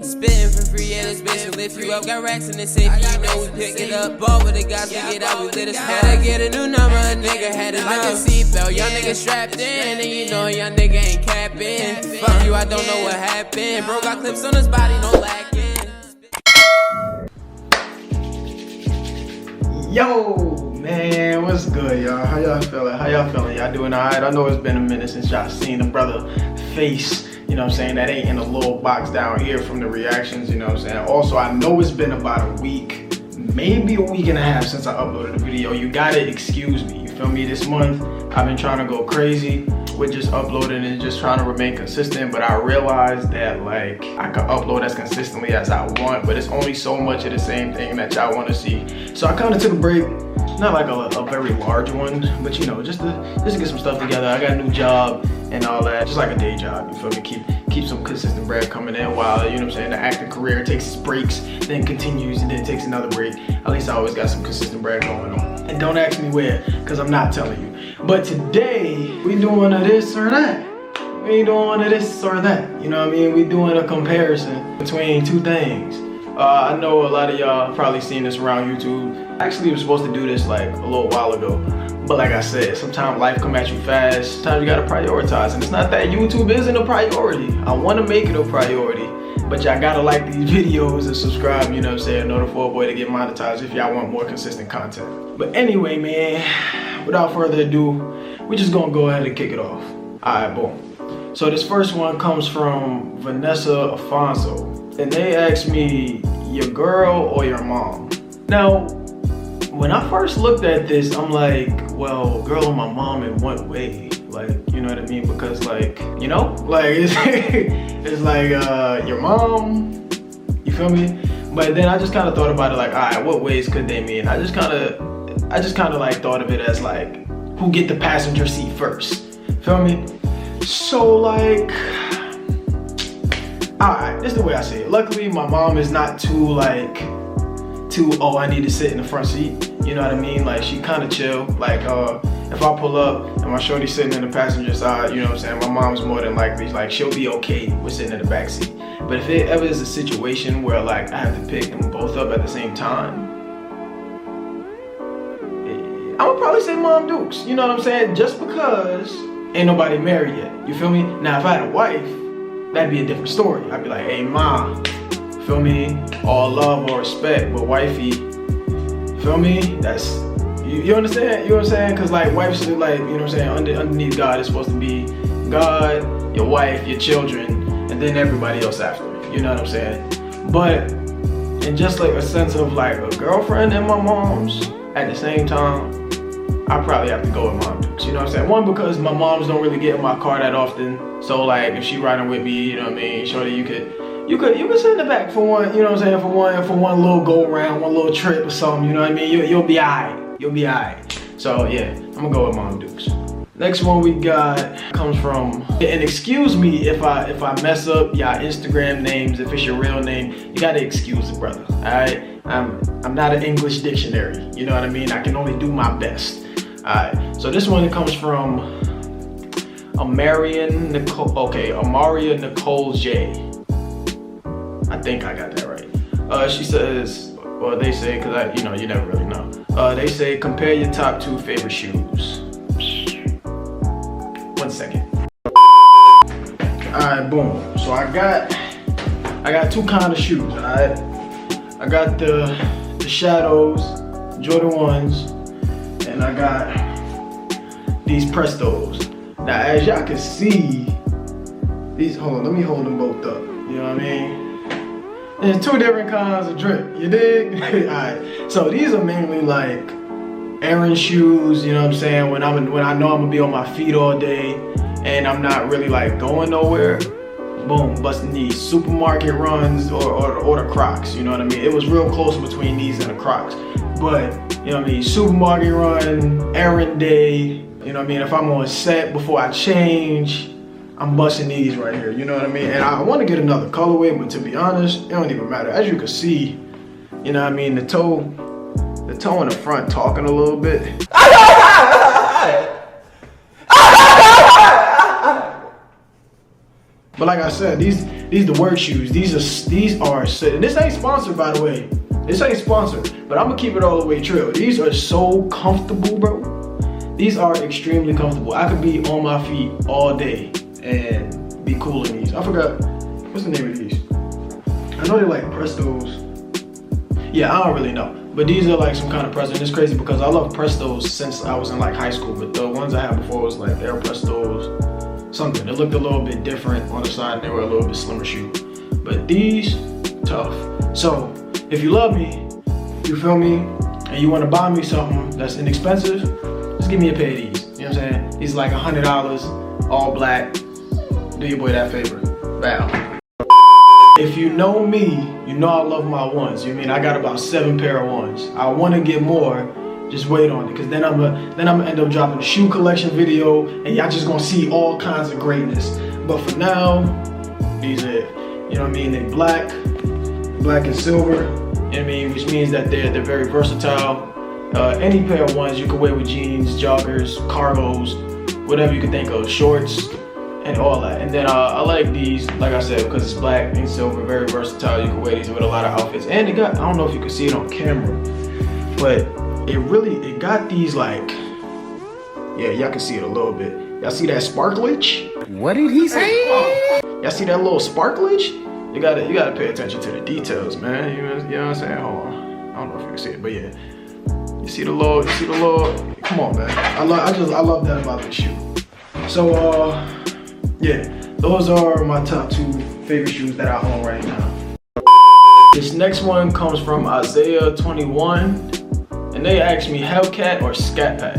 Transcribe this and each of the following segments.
Spitting for free, yeah, this bitch will lift you up. Got racks in the safe, you know we pick it up. Ball with the guys, we get out, we lit us. Had to get a new number, a nigga had it like a seatbelt. Young nigga strapped in, and you know young nigga ain't capping. Fuck you, I don't know what happened. Bro got clips on his body, no lacking. Yo, man, what's good, y'all? How y'all feeling? Y'all doing alright? I know it's been a minute since y'all seen the brother face. You know what I'm saying? That ain't in a little box down here from the reactions, you know what I'm saying? Also, I know it's been about a week, maybe a week and a half since I uploaded the video. You gotta excuse me, you feel me? This month, I've been trying to go crazy with just uploading and just trying to remain consistent, but I realized that like I could upload as consistently as I want, but it's only so much of the same thing that y'all want to see. So I kind of took a break. Not like a very large one, but you know, just to get some stuff together. I got a new job and all that, just like a day job, you feel me? Keep some consistent bread coming in while, you know what I'm saying, the acting career takes its breaks, then continues, and then takes another break. At least I always got some consistent bread going on. And don't ask me where, because I'm not telling you. But today, we doing a this or that. We ain't doing a this or that, you know what I mean? We doing a comparison between two things. I know a lot of y'all probably seen this around YouTube. Actually, I was supposed to do this like a little while ago. But like I said, sometimes life come at you fast. Sometimes you gotta prioritize. And it's not that YouTube isn't a priority. I wanna make it a priority. But y'all gotta like these videos and subscribe, you know what I'm saying, in order for a boy to get monetized if y'all want more consistent content. But anyway, man, without further ado, we just gonna go ahead and kick it off. Alright, boom. So this first one comes from Vanessa Afonso. And they asked me, your girl or your mom? Now, when I first looked at this, I'm like, well, girl or my mom in what way? Like, you know what I mean? Because like, you know, like it's like your mom, you feel me? But then I just kind of thought about it like, all right, what ways could they mean? I just kind of like thought of it as like, who get the passenger seat first? Feel me? So like, alright, this is the way I see it. Luckily, my mom is not too, oh, I need to sit in the front seat. You know what I mean? Like, she kind of chill. Like, if I pull up and my shorty's sitting in the passenger side, you know what I'm saying? My mom's more than likely, like, she'll be okay with sitting in the back seat. But if it ever is a situation where, like, I have to pick them both up at the same time, I would probably say Mom Dukes. You know what I'm saying? Just because ain't nobody married yet. You feel me? Now, if I had a wife, that'd be a different story. I'd be like, hey, Ma, feel me? All love or respect, but wifey, feel me? That's, you understand? You know what I'm saying? Because like wives are like, you know what I'm saying? Underneath God is supposed to be God, your wife, your children, and then everybody else after. You know what I'm saying? But in just like a sense of like a girlfriend and my mom's at the same time, I probably have to go with Mom Dukes. You know what I'm saying? One, because my moms don't really get in my car that often. So like if she riding with me, you know what I mean, shorty, you could sit in the back for one, you know what I'm saying, for one little go around, one little trip or something, you know what I mean? You'll be alright. You'll be alright. So yeah, I'm gonna go with Mom Dukes. Next one we got comes from, and excuse me if I mess up y'all Instagram names, if it's your real name, you gotta excuse the brother. Alright? I'm not an English dictionary, you know what I mean? I can only do my best. Alright, so this one comes from Amaria Nicole J. I think I got that right. She says, well, they say, because you know, you never really know. They say, compare your top 2 favorite shoes. 1 second. Alright, boom. So I got 2 kind of shoes, alright? I got the Shadows, Jordan 1s, and I got these Prestos. Now, as y'all can see, these, hold on, let me hold them both up. You know what I mean? There's 2 different kinds of drip, you dig? Alright, so these are mainly like errand shoes, you know what I'm saying? When I know I'm gonna be on my feet all day and I'm not really like going nowhere, boom, busting these supermarket runs or the Crocs, you know what I mean? It was real close between these and the Crocs. But, you know what I mean, supermarket run, errand day, you know what I mean? If I'm on set before I change, I'm busting these right here, you know what I mean? And I want to get another colorway, but to be honest, it don't even matter. As you can see, you know what I mean? The toe in the front talking a little bit. But like I said, these the work shoes. These are sick. And this ain't sponsored, by the way. This ain't sponsored, but I'm gonna keep it all the way true. These are so comfortable, bro. These are extremely comfortable. I could be on my feet all day and be cool in these. I forgot, what's the name of these? I know they're like Prestos. Yeah, I don't really know. But these are like some kind of Presto. And it's crazy because I love Prestos since I was in like high school. But the ones I had before was like Air Prestos, something. It looked a little bit different on the side and they were a little bit slimmer shoe. But these, tough. So if you love me, you feel me, and you want to buy me something that's inexpensive, just give me a pair of these. You know what I'm saying? These are like $100, all black. Do your boy that favor. Bow. If you know me, you know I love my ones. You mean I got about 7 pair of ones. I want to get more. Just wait on it, cause then I'm gonna end up dropping a shoe collection video, and y'all just gonna see all kinds of greatness. But for now, these are it. You know what I mean? They black and silver. You know what I mean? Which means that they're very versatile. Any pair of ones you can wear with jeans, joggers, cargos, whatever you can think of, shorts, and all that. And then I like these, like I said, because it's black and silver, very versatile. You can wear these with a lot of outfits. And it got, I don't know if you can see it on camera, but it got these like, yeah, y'all can see it a little bit. Y'all see that sparklage? What did he say? Y'all see that little sparklage? You gotta pay attention to the details, man. You know what I'm saying? Hold on. I don't know if you can see it, but yeah. You see the little, come on, man. I love that about this shoe. So yeah, those are my top 2 favorite shoes that I own right now. This next one comes from Isaiah 21, and they asked me Hellcat or Scat Pack.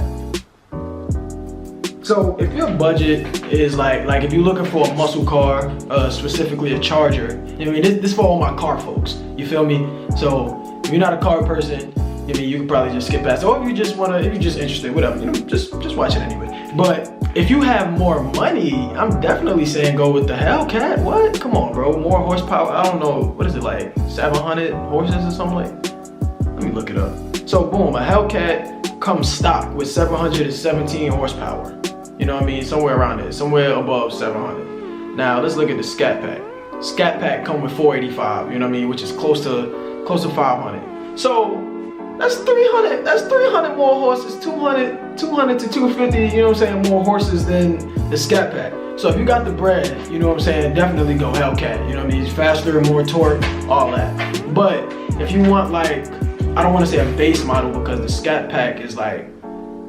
So if your budget is like if you're looking for a muscle car, specifically a Charger, I mean this for all my car folks. You feel me? So if you're not a car person, I mean you can probably just skip past it. Or if you just if you're just interested, whatever, you know, just watch it anyway. But if you have more money, I'm definitely saying go with the Hellcat. What? Come on, bro. More horsepower. I don't know. What is it, like 700 horses or something like? Let me look it up. So boom, a Hellcat comes stock with 717 horsepower. You know what I mean? Somewhere around there. Somewhere above 700. Now let's look at the Scat Pack. Scat Pack come with 485. You know what I mean? Which is close to 500. So that's 300. That's 300 more horses. 200 to 250. You know what I'm saying? More horses than the Scat Pack. So if you got the bread, you know what I'm saying? Definitely go Hellcat. You know what I mean? It's faster, more torque, all that. But if you want like, I don't want to say a base model because the Scat Pack is like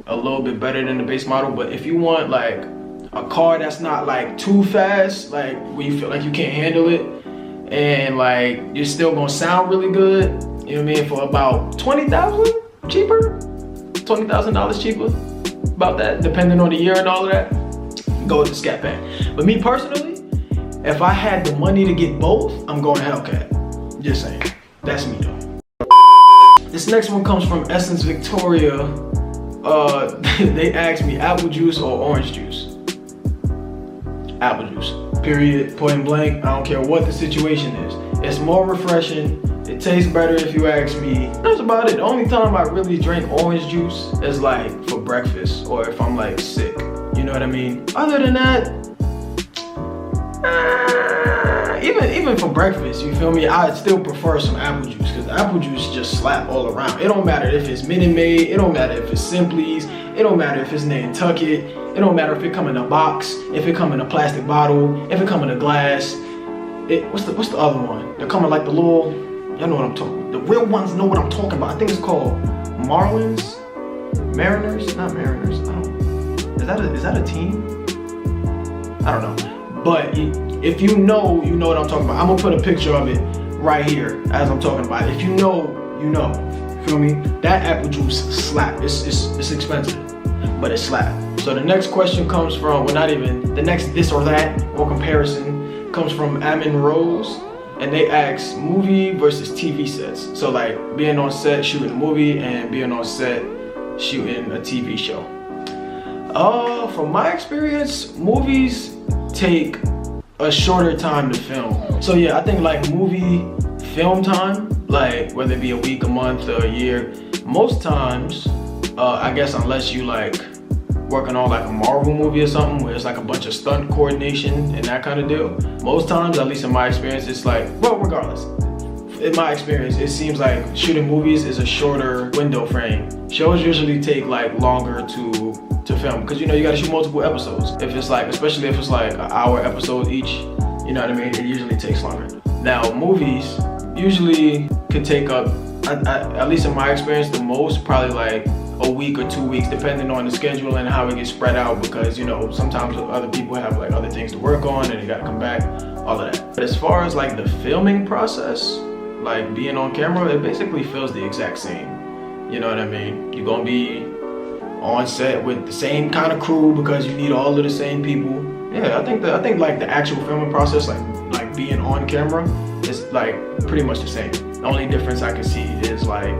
a little bit better than the base model. But if you want like a car that's not like too fast, like where you feel like you can't handle it, and like you're still gonna sound really good, you know what I mean, for about $20,000 cheaper, $20,000 cheaper, about that, depending on the year and all of that, go with the Scat Pack. But me personally, if I had the money to get both, I'm going Hellcat. Just saying, that's me though. This next one comes from Essence Victoria. They asked me apple juice or orange juice. Apple juice, period, point blank. I don't care what the situation is. It's more refreshing. It tastes better if you ask me. That's about it. The only time I really drink orange juice is like for breakfast or if I'm like sick. You know what I mean? Other than that, even for breakfast, you feel me? I'd still prefer some apple juice because apple juice just slap all around. It don't matter if it's Minute Maid. It don't matter if it's Simply's. It don't matter if it's Nantucket. It don't matter if it come in a box, if it come in a plastic bottle, if it come in a glass. What's the other one? They're coming like the little, y'all know what I'm talking about. The real ones know what I'm talking about. I think it's called Marlins, Mariners, not Mariners. I don't. Is that a team? I don't know. But if you know what I'm talking about. I'm gonna put a picture of it right here as I'm talking about it. If you know, you know. Feel me? That apple juice slap. It's expensive, but it slap. So the next question comes from, well, not even the next this or that or comparison comes from Amin Rose, and they ask movie versus TV sets. So like being on set shooting a movie and being on set shooting a TV show. From my experience, movies take a shorter time to film. So yeah, I think like movie film time, like whether it be a week, a month, or a year, most times, I guess unless you like working on like a Marvel movie or something where it's like a bunch of stunt coordination and that kind of deal. Most times, at least in my experience, it's like, well, regardless. In my experience, it seems like shooting movies is a shorter window frame. Shows usually take like longer to film because you know you gotta shoot multiple episodes. If it's like, especially if it's like an hour episode each, you know what I mean? It usually takes longer. Now movies usually could take up, at least in my experience, the most probably like a week or 2 weeks, depending on the schedule and how it gets spread out. Because you know sometimes other people have like other things to work on and they gotta come back, all of that. But as far as like the filming process, like being on camera, it basically feels the exact same. You know what I mean? You're gonna be on set with the same kind of crew because you need all of the same people. Yeah, I think like the actual filming process, like being on camera, is like pretty much the same. The only difference I can see is like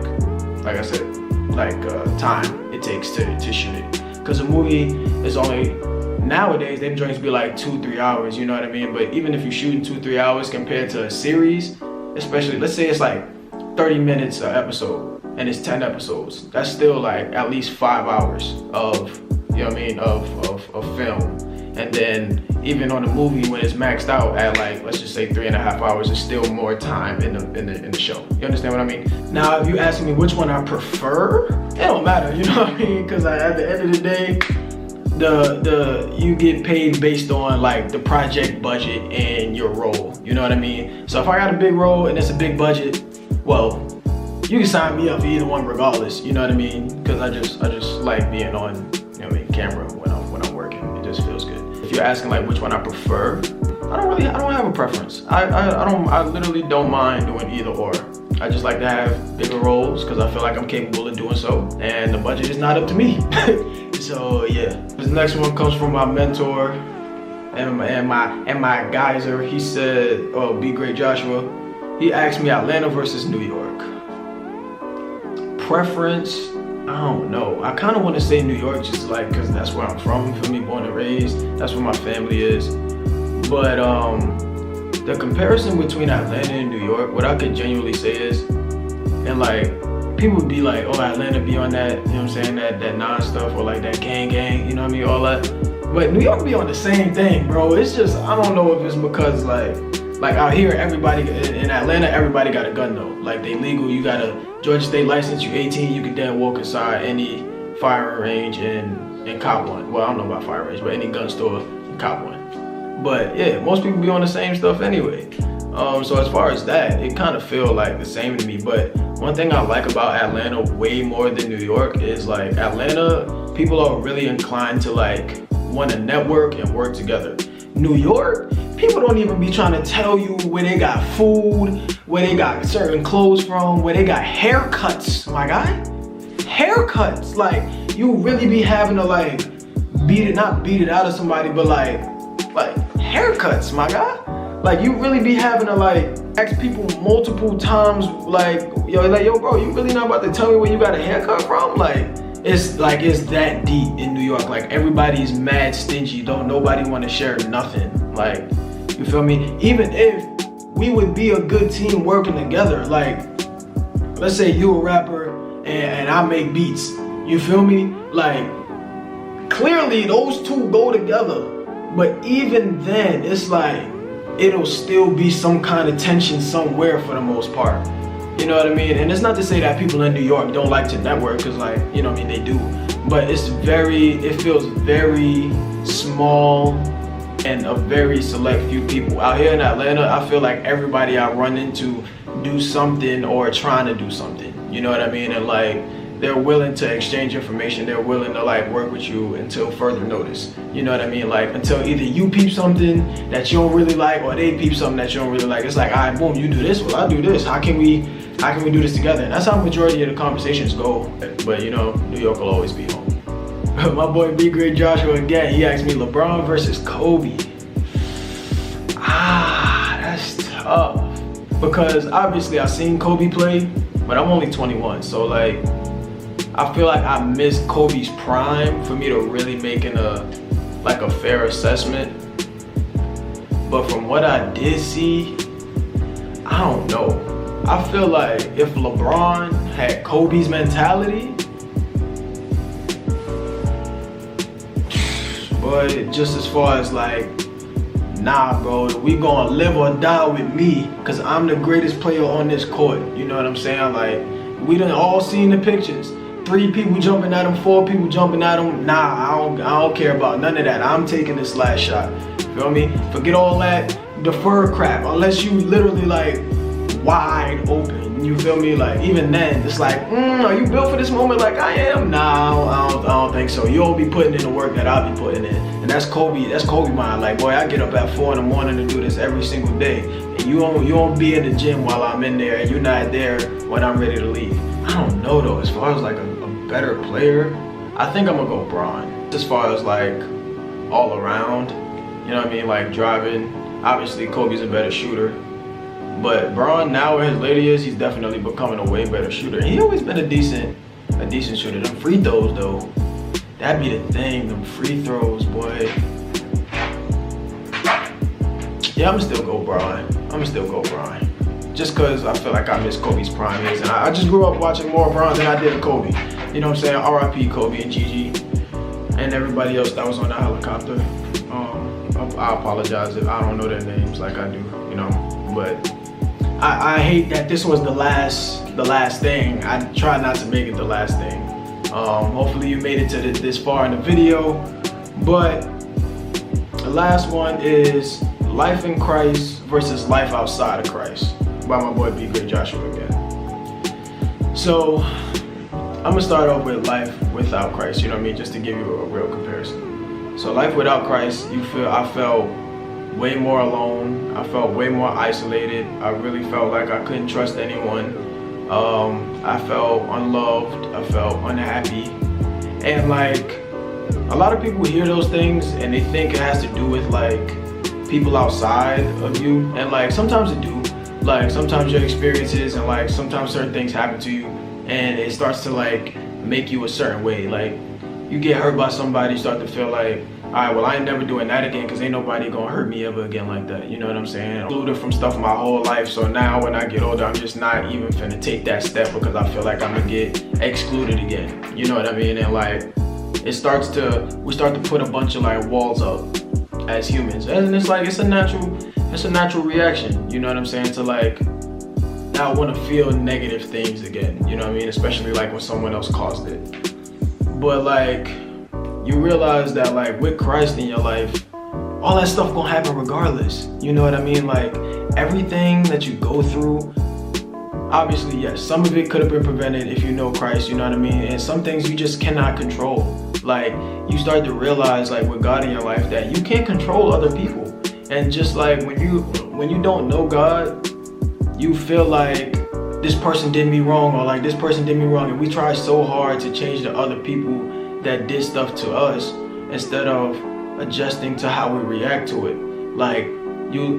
I said, like time it takes to shoot it. Because a movie is only, nowadays them joints be like 2-3 hours. You know what I mean? But even if you're shooting 2-3 hours compared to a series, especially let's say it's like 30 minutes an episode and it's 10 episodes, that's still like at least 5 hours of, you know what I mean, of film. And then even on a movie when it's maxed out at like, let's just say 3.5 hours, it's still more time in the show. You understand what I mean? Now if you ask me which one I prefer, it don't matter, you know what I mean? Because at the end of the day, you get paid based on like the project budget and your role, you know what I mean? So if I got a big role and it's a big budget, well, you can sign me up for either one regardless, you know what I mean? Because I just like being on, you know what I mean, camera when I'm working. It just feels good. If you're asking like which one I prefer, I don't have a preference. I literally don't mind doing either or. I just like to have bigger roles because I feel like I'm capable of doing so, and the budget is not up to me. So yeah, this next one comes from my mentor and my geyser. He said, "Oh, be great, Joshua." He asked me Atlanta versus New York. Preference, I don't know. I kind of want to say New York just like because that's where I'm from. You feel me? Born and raised. That's where my family is. But the comparison between Atlanta and New York, what I could genuinely say is, and like people would be like, oh, Atlanta be on that, you know what I'm saying, that non-stuff or like that gang, you know what I mean, all that. But New York be on the same thing, bro. It's just, I don't know if it's because like out here, everybody, in Atlanta, everybody got a gun though. Like they legal, you got a Georgia state license, you 18, you can then walk inside any firing range and cop one. Well, I don't know about fire range, but any gun store and cop one. But yeah, most people be on the same stuff anyway. So as far as that, it kind of feel like the same to me. But one thing I like about Atlanta way more than New York is like Atlanta, people are really inclined to like want to network and work together. New York, people don't even be trying to tell you where they got food, where they got certain clothes from, where they got haircuts, my guy. Haircuts, like you really be having to like not beat it out of somebody, but like haircuts, my guy. Like you really be having to like ask people multiple times, like yo bro, you really not about to tell me where you got a haircut from? Like it's that deep in New York. Like everybody's mad stingy, don't nobody want to share nothing. Like, you feel me? Even if we would be a good team working together, like let's say you a rapper and I make beats, you feel me? Like clearly those two go together. But even then, it's like, it'll still be some kind of tension somewhere for the most part. You know what I mean? And it's not to say that people in New York don't like to network, because like, you know what I mean, they do. But it feels very small and a very select few people. Out here in Atlanta, I feel like everybody I run into do something or trying to do something. You know what I mean? And like, they're willing to exchange information. They're willing to like work with you until further notice. You know what I mean? Like until either you peep something that you don't really like or they peep something that you don't really like. It's like, all right, boom, you do this, well, I do this. How can we do this together? And that's how majority of the conversations go. But you know, New York will always be home. My boy B Great Joshua again, he asked me LeBron versus Kobe. That's tough. Because obviously I've seen Kobe play, but I'm only 21. So like, I feel like I missed Kobe's prime for me to really making a fair assessment. But from what I did see, I don't know. I feel like if LeBron had Kobe's mentality, But just as far as like, nah, bro, we gonna live or die with me, cause I'm the greatest player on this court. You know what I'm saying? Like, we done all seen the pictures. 3 people jumping at him, 4 people jumping at him. Nah, I don't care about none of that. I'm taking this last shot. Feel me? Forget all that deferred crap. Unless you literally like wide open. You feel me? Like, even then, it's like, are you built for this moment like I am? Nah, I don't think so. You don't be putting in the work that I'll be putting in. And that's Kobe mind. Like, boy, I get up at 4 in the morning to do this every single day. And you don't be in the gym while I'm in there, and you're not there when I'm ready to leave. I don't know though, as far as like a better player, I think I'm gonna go Bron. As far as like all around, you know what I mean? Like driving, obviously Kobe's a better shooter. But Bron, now where his lady is, he's definitely becoming a way better shooter. He always been a decent shooter. Them free throws though, that'd be the thing, them free throws, boy. Yeah, I'ma still go Bron. Just cause I feel like I miss Kobe's prime years. And I just grew up watching more Bron than I did of Kobe. You know what I'm saying? R.I.P. Kobe and Gigi. And everybody else that was on that helicopter. I apologize if I don't know their names like I do, you know. But I hate that this was the last thing. I try not to make it the last thing. Hopefully you made it to this far in the video. But the last one is Life in Christ versus Life Outside of Christ by my boy B. Great Joshua again. So I'm gonna start off with life without Christ, you know what I mean, just to give you a real comparison. So life without Christ, I felt way more alone. I felt way more isolated. I really felt like I couldn't trust anyone. I felt unloved. I felt unhappy. And like, a lot of people hear those things and they think it has to do with like people outside of you. And like, sometimes it do. Like, sometimes your experiences and like sometimes certain things happen to you and it starts to like make you a certain way. Like, you get hurt by somebody, you start to feel like, all right, well, I ain't never doing that again because ain't nobody gonna hurt me ever again like that. You know what I'm saying? I'm excluded from stuff my whole life, so now when I get older, I'm just not even finna take that step because I feel like I'm gonna get excluded again. You know what I mean? And like, we start to put a bunch of like walls up as humans, and it's like, it's a natural reaction. You know what I'm saying? To like not want to feel negative things again. You know what I mean? Especially like when someone else caused it. But like, you realize that like with Christ in your life, all that stuff gonna happen regardless. You know what I mean? Like, everything that you go through, obviously, yes, some of it could have been prevented if you know Christ, you know what I mean? And some things you just cannot control. Like, you start to realize like with God in your life that you can't control other people. And just like when you don't know God, you feel like this person did me wrong, or like this person did me wrong, and we try so hard to change the other people that did stuff to us instead of adjusting to how we react to it. Like,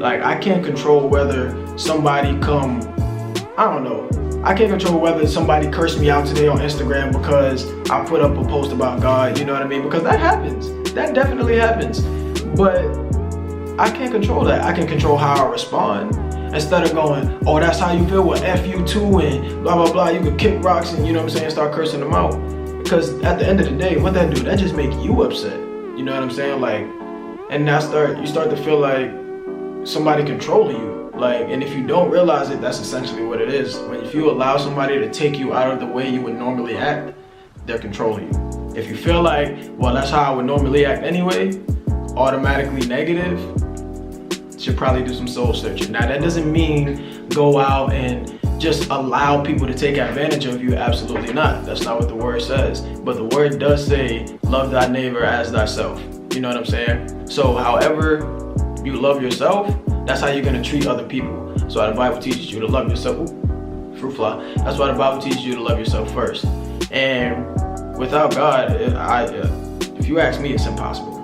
I can't control whether somebody I can't control whether somebody cursed me out today on Instagram because I put up a post about God, you know what I mean? Because that happens, that definitely happens. But I can't control that. I can control how I respond. Instead of going, oh, that's how you feel, well, F you too, and blah, blah, blah, you could kick rocks and, you know what I'm saying, start cursing them out. Because at the end of the day, what that do, that just make you upset. You know what I'm saying? Like, and now you start to feel like somebody controlling you. Like, and if you don't realize it, that's essentially what it is. If you allow somebody to take you out of the way you would normally act, they're controlling you. If you feel like, well, that's how I would normally act anyway, automatically negative, should probably do some soul searching. Now, that doesn't mean go out and just allow people to take advantage of you. Absolutely not. That's not what the word says. But the word does say, love thy neighbor as thyself. You know what I'm saying? So however you love yourself, that's how you're gonna treat other people. So the Bible teaches you to love yourself. Ooh, fruit fly. That's why the Bible teaches you to love yourself first. And without God, if you ask me, it's impossible.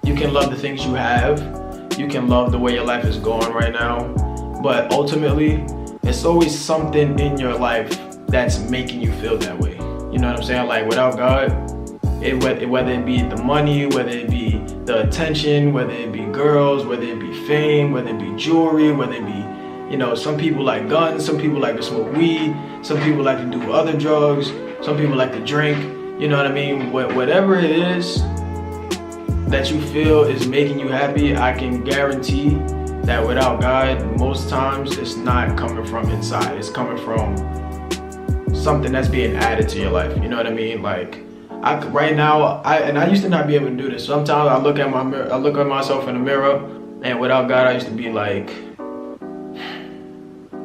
You can love the things you have. You can love the way your life is going right now. But ultimately, it's always something in your life that's making you feel that way. You know what I'm saying? Like, without God, whether it be the money, whether it be the attention, whether it be girls, whether it be fame, whether it be jewelry, whether it be, you know, some people like guns, some people like to smoke weed, some people like to do other drugs, some people like to drink, you know what I mean? Whatever it is, that you feel is making you happy, I can guarantee that without God, most times it's not coming from inside. It's coming from something that's being added to your life. You know what I mean? Like, right now, I used to not be able to do this. Sometimes I look at my mirror, I look at myself in the mirror, and without God, I used to be like,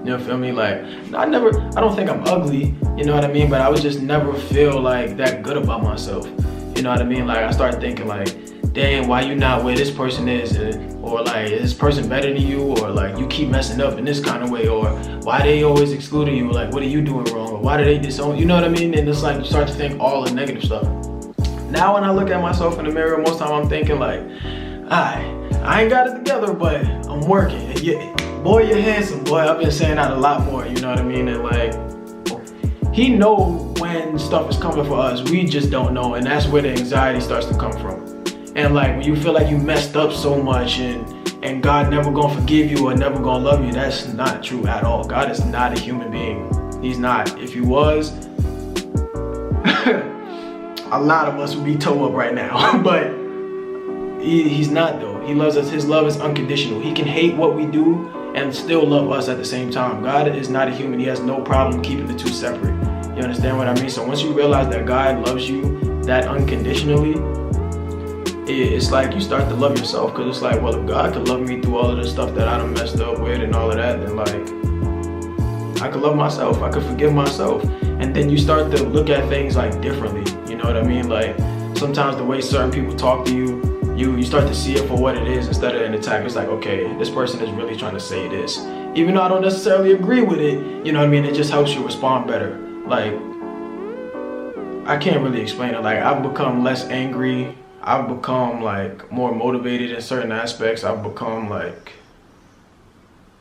you know, feel me? Like, I don't think I'm ugly, you know what I mean? But I would just never feel like that good about myself. You know what I mean? Like, I started thinking like, damn, why you not where this person is? Or like, is this person better than you? Or like, you keep messing up in this kind of way? Or why they always excluding you? Like, what are you doing wrong? Or why do they disown? You know what I mean? And it's like, you start to think all the negative stuff. Now when I look at myself in the mirror, most time I'm thinking like, I ain't got it together, but I'm working. Boy, you're handsome, boy. I've been saying that a lot more, you know what I mean? And like, he know when stuff is coming for us. We just don't know, and that's where the anxiety starts to come from. And like, when you feel like you messed up so much and God never gonna forgive you or never gonna love you, that's not true at all. God is not a human being. He's not. If he was, a lot of us would be toe up right now. But he's not though. He loves us. His love is unconditional. He can hate what we do and still love us at the same time. God is not a human. He has no problem keeping the two separate. You understand what I mean? So once you realize that God loves you that unconditionally, it's like you start to love yourself, because it's like, well, if God could love me through all of the stuff that I done messed up with and all of that, then like, I could love myself, I could forgive myself. And then you start to look at things like differently, you know what I mean? Like, sometimes the way certain people talk to you, you start to see it for what it is instead of an attack. It's like, okay, this person is really trying to say this. Even though I don't necessarily agree with it, you know what I mean? It just helps you respond better. Like, I can't really explain it. Like, I've become less angry. I've become like more motivated in certain aspects. I've become like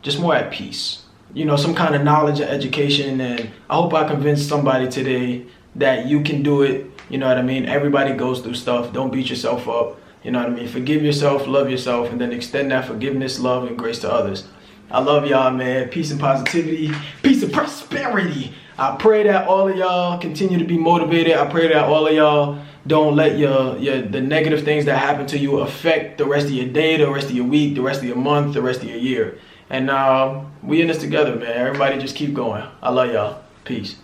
just more at peace. You know, some kind of knowledge or education, and I hope I convinced somebody today that you can do it. You know what I mean? Everybody goes through stuff. Don't beat yourself up. You know what I mean? Forgive yourself, love yourself, and then extend that forgiveness, love, and grace to others. I love y'all, man. Peace and positivity. Peace and prosperity. I pray that all of y'all continue to be motivated. I pray that all of y'all don't let the negative things that happen to you affect the rest of your day, the rest of your week, the rest of your month, the rest of your year. And we in this together, man. Everybody just keep going. I love y'all. Peace.